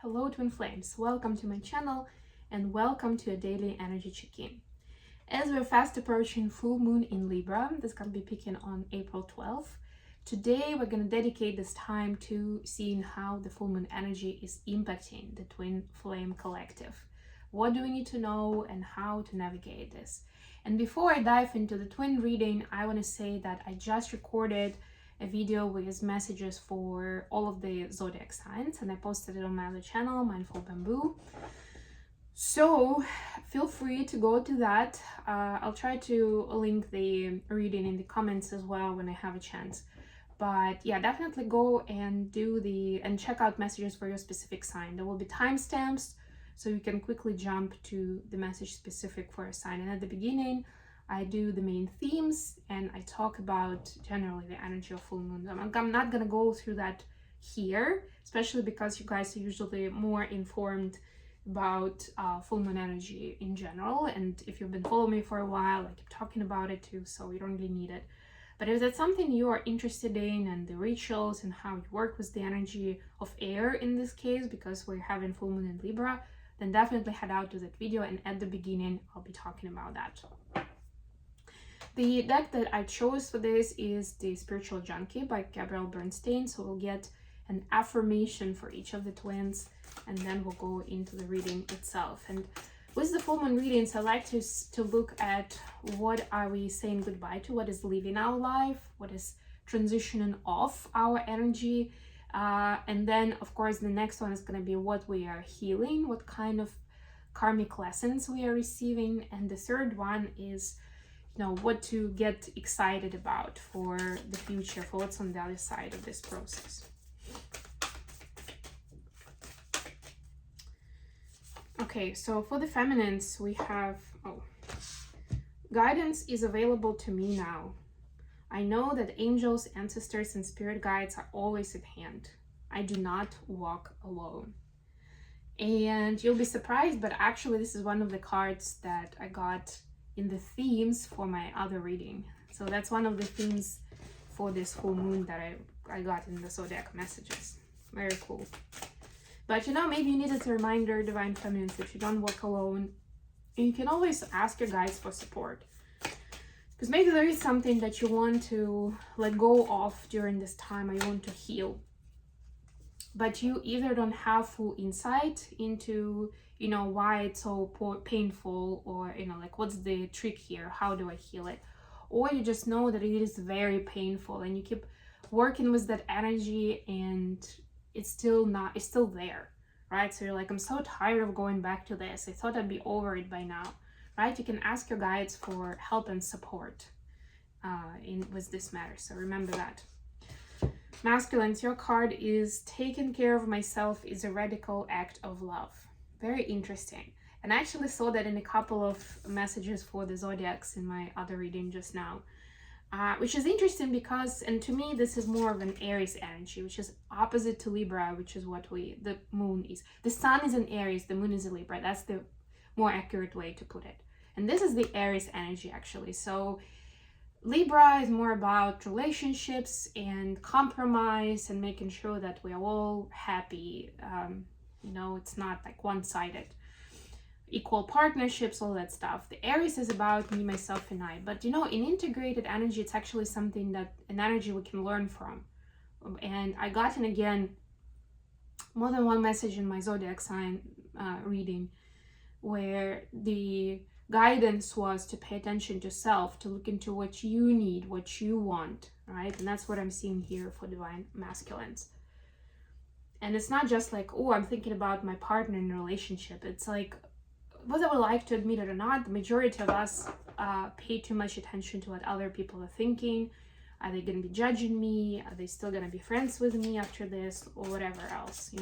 Hello Twin Flames, welcome to my channel and welcome to a daily energy check-in. As we're fast approaching full moon in Libra, that's going to be peaking on April 12th, today we're going to dedicate this time to seeing how the full moon energy is impacting the Twin Flame collective. What do we need to know and how to navigate this? And before I dive into the twin reading, I want to say that I just recorded a video with messages for all of the zodiac signs, and I posted it on my other channel, Mindful Bamboo. So feel free to go to that. I'll try to link the reading in the comments as well when I have a chance. But yeah, definitely go and check out messages for your specific sign. There will be timestamps, so you can quickly jump to the message specific for a sign. And at the beginning, I do the main themes and I talk about generally the energy of full moon. I'm not gonna go through that here, especially because you guys are usually more informed about full moon energy in general. And if you've been following me for a while, I keep talking about it too, so you don't really need it. But if that's something you are interested in, and the rituals and how you work with the energy of air in this case, because we're having full moon in Libra, then definitely head out to that video, and at the beginning I'll be talking about that. The deck that I chose for this is the Spiritual Junkie by Gabrielle Bernstein. So we'll get an affirmation for each of the twins, and then we'll go into the reading itself. And with the full moon readings, I like to look at what are we saying goodbye to, what is leaving our life, what is transitioning off our energy. And then, of course, the next one is going to be what we are healing, what kind of karmic lessons we are receiving. And the third one is what to get excited about for the future, for what's on the other side of this process. Okay, so for the feminines, we have, guidance is available to me now. I know that angels, ancestors, and spirit guides are always at hand. I do not walk alone. And you'll be surprised, but actually this is one of the cards that I got in the themes for my other reading. So that's one of the themes for this full moon that I got in the zodiac messages. Very cool. But maybe you needed a reminder, divine feminines, that you don't walk alone. And you can always ask your guides for support, because maybe there is something that you want to let go of during this time, or you want to heal, but you either don't have full insight into why it's so painful, or like what's the trick here, how do I heal it, or you just know that it is very painful and you keep working with that energy and it's still there, right? So you're like, I'm so tired of going back to this, I thought I'd be over it by now, right? You can ask your guides for help and support with this matter, so remember that. Masculines, your card is taking care of myself is a radical act of love. Very interesting. And I actually saw that in a couple of messages for the zodiacs in my other reading just now, which is interesting because, and to me, this is more of an Aries energy, which is opposite to Libra, which is what the moon is. The sun is in Aries, the moon is in Libra. That's the more accurate way to put it. And this is the Aries energy, actually. So Libra is more about relationships and compromise and making sure that we're all happy. It's not like one-sided. Equal partnerships, all that stuff. The Aries is about me, myself, and I. But in integrated energy, it's actually something that an energy we can learn from. And I gotten again more than one message in my zodiac sign reading where the guidance was to pay attention to self, to look into what you need, what you want, right? And that's what I'm seeing here for divine masculines. And it's not just like, oh, I'm thinking about my partner in a relationship. It's like, whether we like to admit it or not, the majority of us pay too much attention to what other people are thinking. Are they going to be judging me? Are they still going to be friends with me after this? Or whatever else,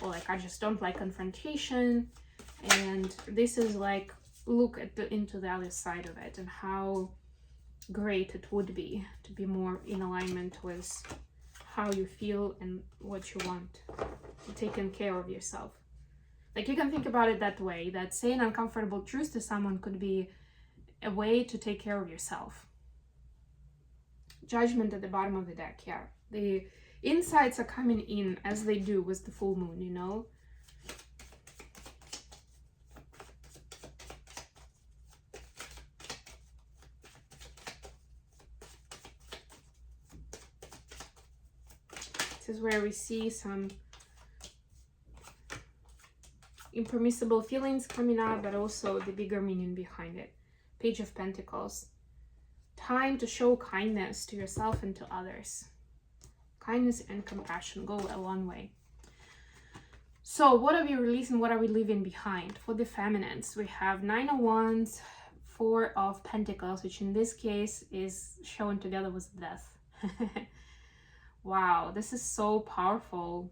Or like, I just don't like confrontation. And this is like, look into the other side of it and how great it would be to be more in alignment with how you feel and what you want, taking care of yourself. Like, you can think about it that way, that saying uncomfortable truths to someone could be a way to take care of yourself. Judgment at the bottom of the deck, yeah. The insights are coming in as they do with the full moon, is where we see some impermissible feelings coming out, but also the bigger meaning behind it. Page of Pentacles. Time to show kindness to yourself and to others. Kindness and compassion go a long way. So what are we releasing? What are we leaving behind? For the feminines, we have 9 of Wands, 4 of Pentacles, which in this case is shown together with death. Wow, this is so powerful.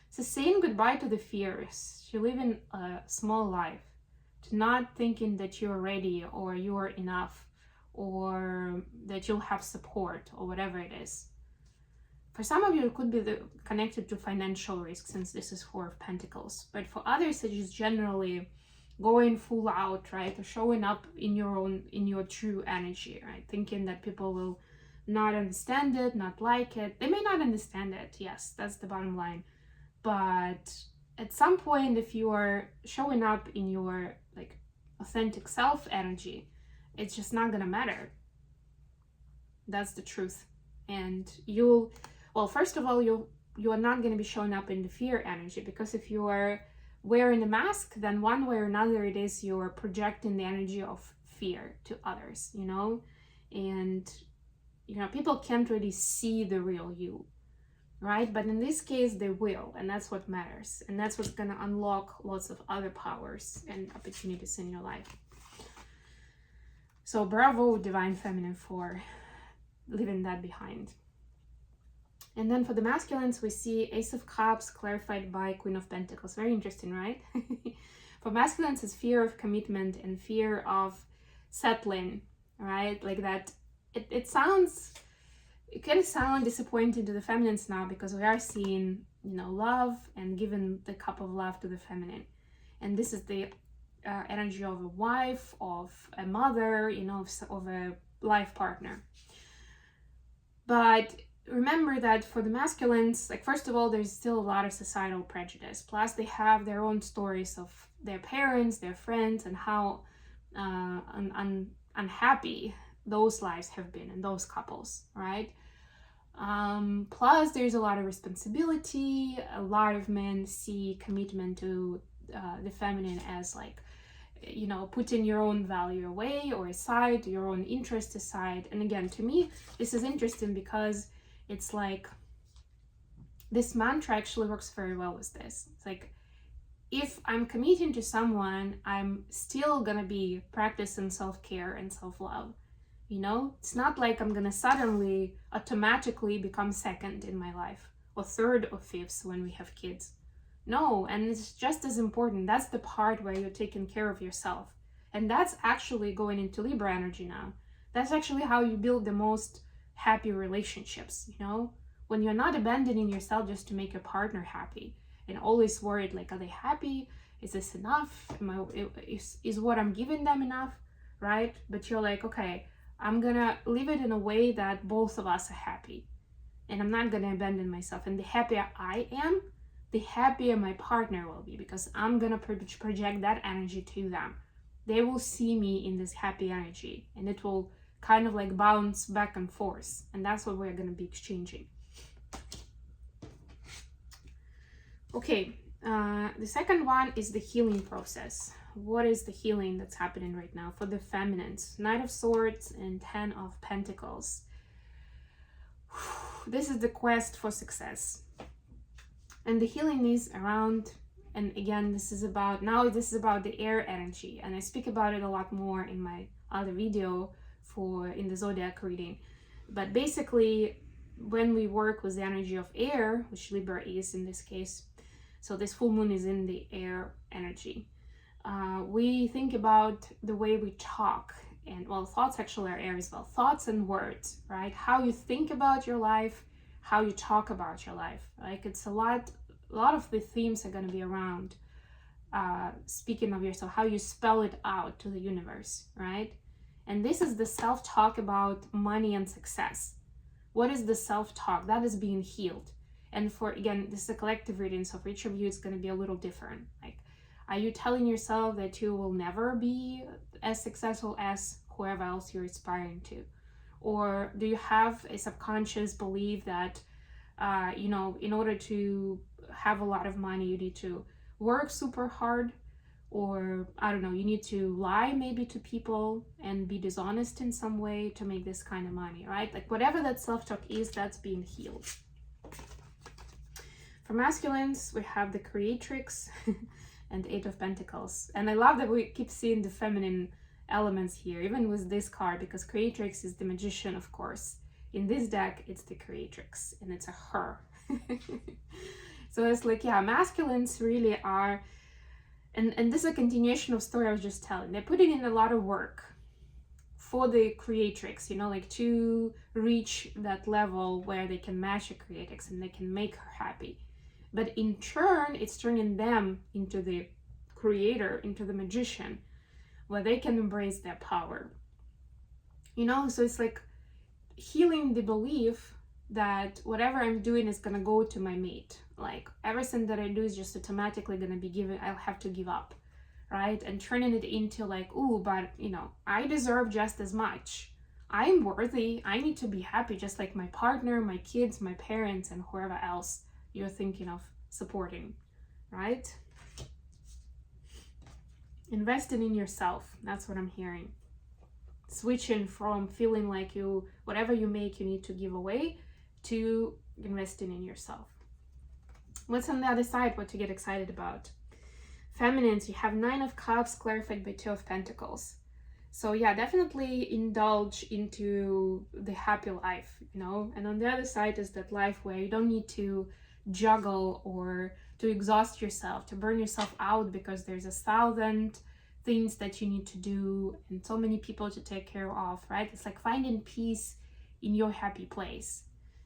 It's saying goodbye to the fears, to living a small life, to not thinking that you're ready or you're enough or that you'll have support or whatever it is. For some of you, it could be connected to financial risk, since this is 4 of Pentacles. But for others, it is generally going full out, right? Or showing up in your true energy, right? Thinking that people will not understand it, not like it. They may not understand it. Yes, that's the bottom line. But at some point, if you are showing up in your like authentic self energy, it's just not gonna matter. That's the truth. And well, first of all, you are not going to be showing up in the fear energy, because if you are wearing a mask, then one way or another it is you're projecting the energy of fear to others, you know? And, you know, people can't really see the real you, right? But in this case, they will, and that's what matters. And that's what's going to unlock lots of other powers and opportunities in your life. So bravo, Divine Feminine, for leaving that behind. And then for the masculines, we see Ace of Cups clarified by Queen of Pentacles. Very interesting, right? For masculines, it's fear of commitment and fear of settling, right? Like that. It can sound disappointing to the feminines now, because we are seeing, you know, love and giving the cup of love to the feminine. And this is the energy of a wife, of a mother, you know, of a life partner. But remember that for the masculines, like, first of all, there's still a lot of societal prejudice. Plus, they have their own stories of their parents, their friends, and how unhappy those lives have been in those couples, right? Plus, there's a lot of responsibility. A lot of men see commitment to the feminine as, like, you know, putting your own value away or aside, your own interest aside. And again, to me, this is interesting because it's like this mantra actually works very well with this. It's like, if I'm committing to someone, I'm still gonna be practicing self-care and self-love. You know, it's not like I'm gonna suddenly automatically become second in my life, or third or fifth when we have kids. No, and it's just as important. That's the part where you're taking care of yourself. And that's actually going into Libra energy now. That's actually how you build the most happy relationships, you know? When you're not abandoning yourself just to make your partner happy and always worried, like, are they happy? Is this enough? Is what I'm giving them enough, right? But you're like, okay, I'm gonna live it in a way that both of us are happy. And I'm not gonna abandon myself. And the happier I am, the happier my partner will be, because I'm gonna project that energy to them. They will see me in this happy energy, and it will kind of like bounce back and forth. And that's what we're gonna be exchanging. Okay, the second one is the healing process. What is the healing that's happening right now for the feminines? Knight of Swords and 10 of Pentacles. This is the quest for success. And the healing is around, and again, this is about the air energy. And I speak about it a lot more in my other video in the zodiac reading. But basically, when we work with the energy of air, which Libra is in this case, so this full moon is in the air energy. We think about the way we talk, and well, thoughts actually are air as well. Thoughts and words, right? How you think about your life, how you talk about your life. Like, it's a lot of the themes are going to be around speaking of yourself, how you spell it out to the universe, right? And this is the self-talk about money and success. What is the self-talk? That is being healed. And for, again, this is a collective reading, so for each of you, it's going to be a little different. Like, are you telling yourself that you will never be as successful as whoever else you're aspiring to? Or do you have a subconscious belief that You know, in order to have a lot of money, you need to work super hard, or I don't know, you need to lie maybe to people and be dishonest in some way to make this kind of money, right? Like whatever that self-talk is, that's being healed. For masculines, we have the creatrix and 8 of Pentacles. And I love that we keep seeing the feminine elements here, even with this card, because creatrix is the magician, of course. In this deck, it's the creatrix, and it's a her. So it's like, yeah, masculines really are, and this is a continuation of story I was just telling. They're putting in a lot of work for the creatrix, you know, like to reach that level where they can match a creatrix and they can make her happy. But in turn, it's turning them into the creator, into the magician, where they can embrace their power. You know, so it's like healing the belief that whatever I'm doing is gonna go to my mate. Like everything that I do is just automatically gonna be given, I'll have to give up, right? And turning it into like, ooh, but you know, I deserve just as much. I'm worthy, I need to be happy just like my partner, my kids, my parents, and whoever else you're thinking of supporting, right? Investing in yourself, that's what I'm hearing. Switching from feeling like you, whatever you make, you need to give away, to investing in yourself. What's on the other side? What to get excited about? Feminines, you have 9 of Cups clarified by 2 of Pentacles. So yeah, definitely indulge into the happy life, you know. And on the other side is that life where you don't need to juggle or to exhaust yourself, to burn yourself out, because there's 1,000 things that you need to do and so many people to take care of, right? It's like finding peace in your happy place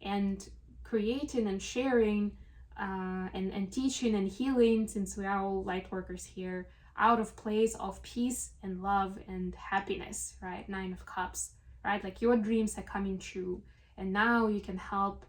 and creating and sharing and teaching and healing, since we are all light workers here, out of place of peace and love and happiness, right? 9 of Cups, right? Like your dreams are coming true, and now you can help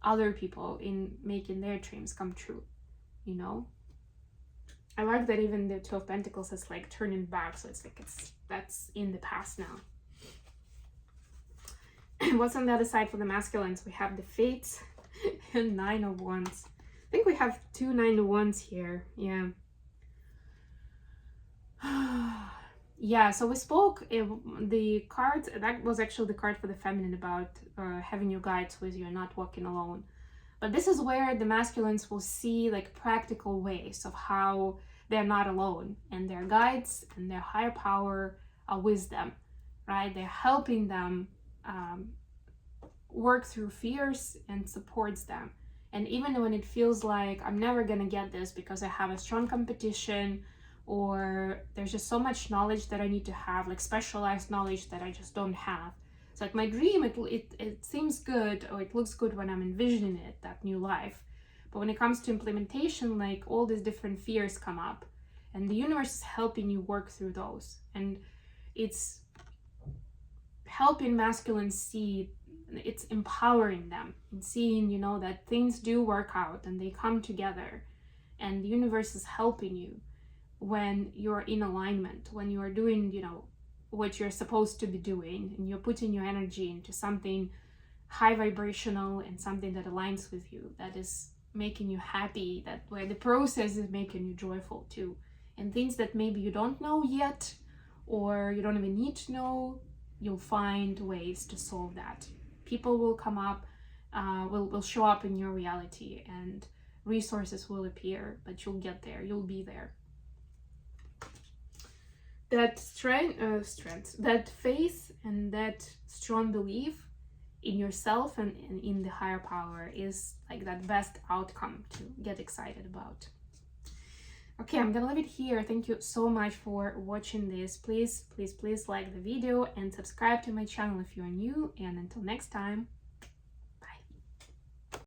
other people in making their dreams come true, you know. I like that even the 2 of Pentacles is like turning back, so it's like that's in the past now. What's on the other side for the masculines? We have the Fates and 9 of Wands. I think we have 2 9 of Wands here. Yeah. Yeah, so we spoke, the card, that was actually the card for the feminine, about having your guides with you and not walking alone. But this is where the masculines will see like practical ways of how they're not alone, and their guides and their higher power are with them, right? They're helping them work through fears and supports them. And even when it feels like I'm never gonna get this because I have a strong competition, or there's just so much knowledge that I need to have, like specialized knowledge that I just don't have. It's like my dream, it seems good, or it looks good when I'm envisioning it, that new life. But when it comes to implementation, like all these different fears come up, and the universe is helping you work through those. And it's helping masculines see, it's empowering them and seeing, you know, that things do work out and they come together, and the universe is helping you when you're in alignment, when you are doing, you know, what you're supposed to be doing, and you're putting your energy into something high vibrational and something that aligns with you, that is making you happy, that where the process is making you joyful too. And things that maybe you don't know yet, or you don't even need to know, you'll find ways to solve that. People will come up, will show up in your reality, and resources will appear, but you'll get there, you'll be there. That strength, that faith and that strong belief in yourself and in the higher power is like that best outcome to get excited about. Okay, I'm gonna leave it here. Thank you so much for watching this. Please like the video and subscribe to my channel if you're new, and until next time.